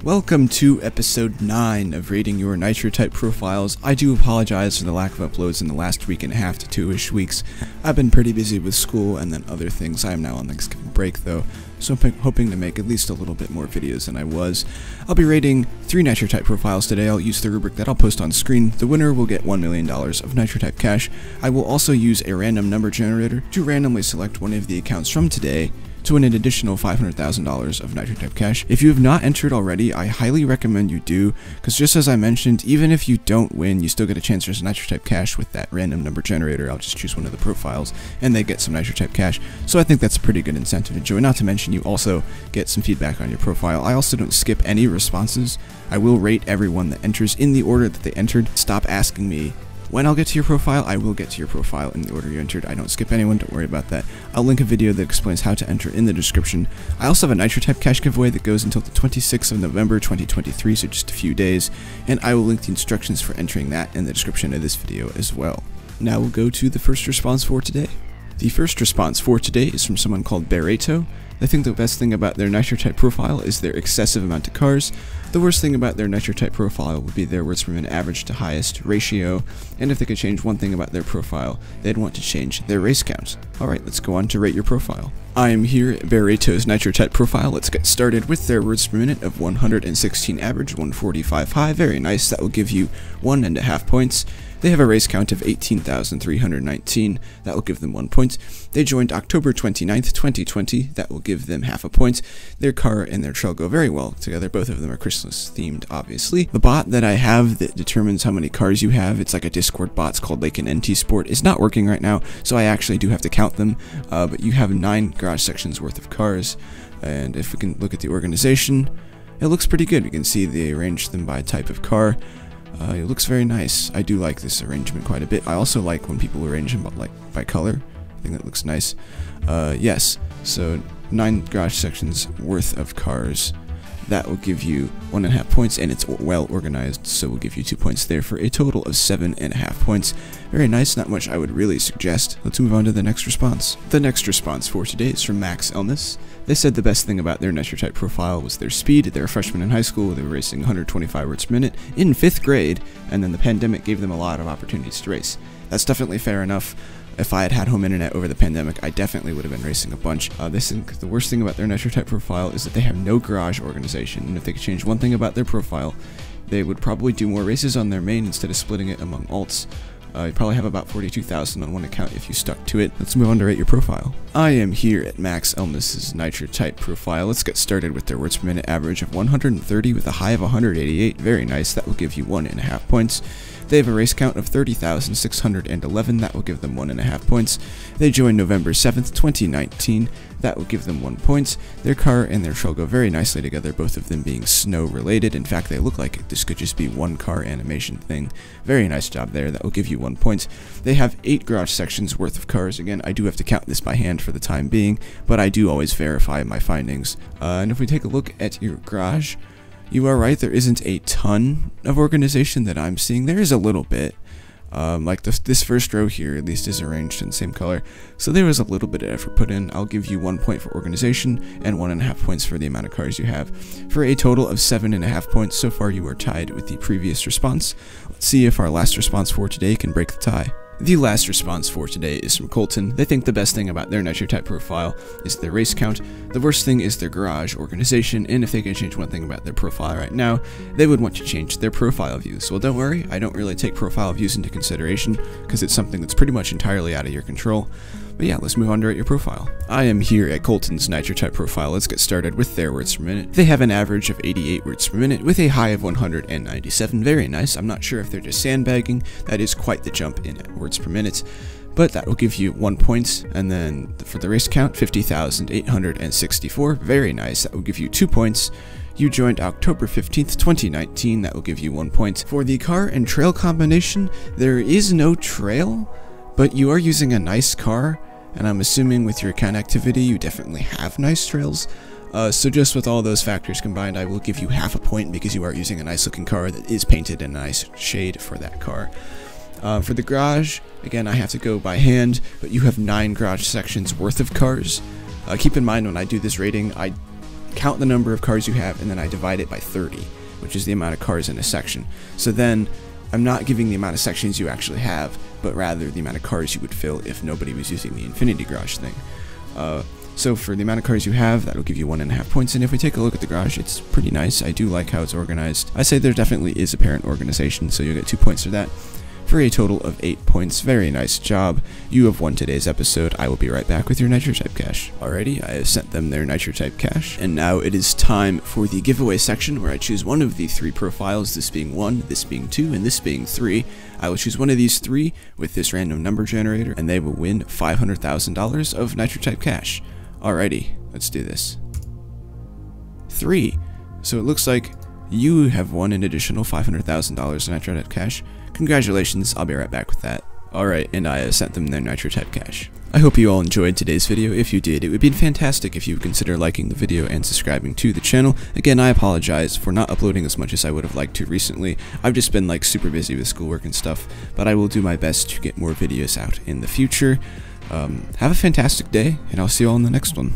Welcome to episode 9 of rating your Nitro type profiles. I do apologize for the lack of uploads in the last week and a half to 2-ish weeks. I've been pretty busy with school and then other things. I am now on Thanksgiving break though, so I'm hoping to make at least a little bit more videos than I was. I'll be rating 3 Nitro type profiles today. I'll use the rubric that I'll post on screen. The winner will get $1 million of Nitro type cash. I will also use a random number generator to randomly select one of the accounts from today to win an additional $500,000 of Nitro type cash. If you have not entered already, I highly recommend you do, because just as I mentioned, even if you don't win, you still get a chance for some Nitro type cash with that random number generator. I'll just choose one of the profiles and they get some Nitro type cash, so I think that's a pretty good incentive to join. Not to mention you also get some feedback on your profile. I also don't skip any responses. I will rate everyone that enters in the order that they entered. Stop asking me when I'll get to your profile. I will get to your profile in the order you entered. I don't skip anyone, don't worry about that. I'll link a video that explains how to enter in the description. I also have a Nitro type cash giveaway that goes until the 26th of November 2023, so just a few days, and I will link the instructions for entering that in the description of this video as well. Now we'll go to the first response for today. The first response for today is from someone called Barreto. They think the best thing about their Nitro type profile is their excessive amount of cars. The worst thing about their Nitro type profile would be their words from an average to highest ratio, and if they could change one thing about their profile, they'd want to change their race count. Alright, let's go on to rate your profile. I am here at Barreto's Nitro type profile. Let's get started with their words per minute of 116 average, 145 high. Very nice, that will give you 1.5 points. They have a race count of 18,319, that will give them 1 point. They joined October 29th, 2020, that will give them half a point. Their car and their trail go very well together, both of them are Christmas themed, obviously. The bot that I have that determines how many cars you have, it's like a Discord bot, it's called like an NT Sport, is not working right now, so I actually do have to count them, but you have 9 garage sections worth of cars, and if we can look at the organization, it looks pretty good. We can see they arranged them by type of car. It looks very nice. I do like this arrangement quite a bit. I also like when people arrange them by color. I think that looks nice. Yes, so 9 garage sections worth of cars. That will give you 1.5 points, and it's well organized, so we'll give you 2 points there for a total of 7.5 points. Very nice, not much I would really suggest. Let's move on to the next response. The next response for today is from Max Elmas. They said the best thing about their Nitro type profile was their speed. They're a freshman in high school, they were racing 125 words per minute in 5th grade, and then the pandemic gave them a lot of opportunities to race. That's definitely fair enough. If I had had home internet over the pandemic, I definitely would have been racing a bunch. They think the worst thing about their Nitro type profile is that they have no garage organization, and if they could change one thing about their profile, they would probably do more races on their main instead of splitting it among alts. You'd probably have about 42,000 on one account if you stuck to it. Let's move on to rate your profile. I am here at Max Elmas's Nitro type profile. Let's get started with their words per minute average of 130 with a high of 188. Very nice, that will give you 1.5 points. They have a race count of 30,611, that will give them 1.5 points. They joined November 7th, 2019, that will give them 1 point. Their car and their trail go very nicely together, both of them being snow related. In fact, they look like this could just be one car animation thing. Very nice job there, that will give you 1 point. They have 8 garage sections worth of cars. Again, I do have to count this by hand for the time being, but I do always verify my findings. And if we take a look at your garage, you are right, there isn't a ton of organization that I'm seeing. There is a little bit. Like this first row here, at least, is arranged in the same color. So there was a little bit of effort put in. I'll give you 1 point for organization and 1.5 points for the amount of cars you have, for a total of 7.5 points. So far you are tied with the previous response. Let's see if our last response for today can break the tie. The last response for today is from Colton. They think the best thing about their Nitro type profile is their race count. The worst thing is their garage organization, and if they could change one thing about their profile right now, they would want to change their profile views. Well, don't worry, I don't really take profile views into consideration, because it's something that's pretty much entirely out of your control. But yeah, let's move on to rate your profile. I am here at Colton's Nitro type profile. Let's get started with their words per minute. They have an average of 88 words per minute with a high of 197. Very nice. I'm not sure if they're just sandbagging. That is quite the jump in words per minute, but that will give you 1 point. And then for the race count, 50,864. Very nice. That will give you 2 points. You joined October 15th, 2019. That will give you 1 point. For the car and trail combination, there is no trail, but you are using a nice car, and I'm assuming with your account activity you definitely have nice trails. So just with all those factors combined, I will give you half a point because you are using a nice looking car that is painted in a nice shade for that car. For the garage, again, I have to go by hand, but you have 9 garage sections worth of cars. Keep in mind when I do this rating, I count the number of cars you have, and then I divide it by 30, which is the amount of cars in a section. So then I'm not giving the amount of sections you actually have, but rather the amount of cars you would fill if nobody was using the Infinity Garage thing. So for the amount of cars you have, that'll give you 1.5 points, and if we take a look at the garage, it's pretty nice. I do like how it's organized. I say there definitely is apparent organization, so you'll get 2 points for that, for a total of 8 points. Very nice job. You have won today's episode. I will be right back with your Nitro Type cash. Alrighty, I have sent them their Nitro Type cash, and now it is time for the giveaway section, where I choose one of the 3 profiles, this being 1, this being 2, and this being 3. I will choose one of these 3 with this random number generator, and they will win $500,000 of Nitro Type cash. Alrighty, let's do this. 3. So it looks like you have won an additional $500,000 in Nitro Type cash. Congratulations, I'll be right back with that. Alright, and I have sent them their Nitro Type cash. I hope you all enjoyed today's video. If you did, it would be fantastic if you would consider liking the video and subscribing to the channel. Again, I apologize for not uploading as much as I would have liked to recently. I've just been like super busy with schoolwork and stuff, but I will do my best to get more videos out in the future. Have a fantastic day, and I'll see you all in the next one.